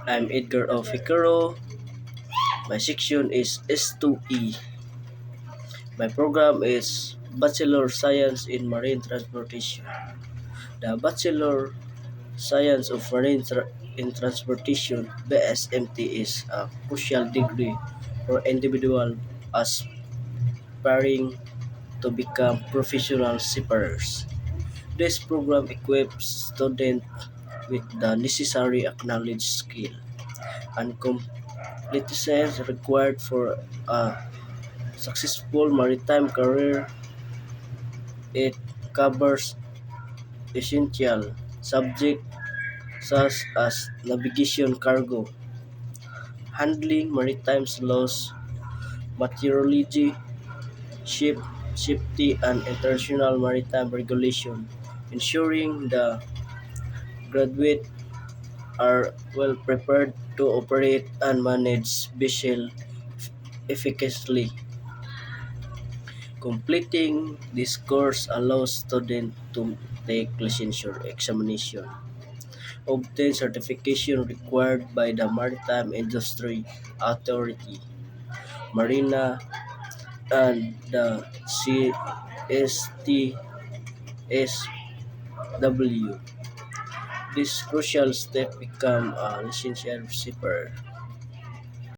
I'm Edgar O. Ficaro. My section is S2E. My program is Bachelor Science in Marine Transportation. The Bachelor Science of Marine in Transportation (BSMT) is a crucial degree for individuals aspiring to become professional seafarers. This program equips students with the necessary acknowledged skill and competence required for a successful maritime career. It covers essential subjects such as navigation, cargo handling, maritime laws, meteorology, ship safety, and international maritime regulation, ensuring the graduate are well prepared to operate and manage vessels effectively. Completing this course allows students to take licensure examination, obtain certification required by the Maritime Industry Authority, Marina, and the CSTSW. This crucial step become a licensed shipper.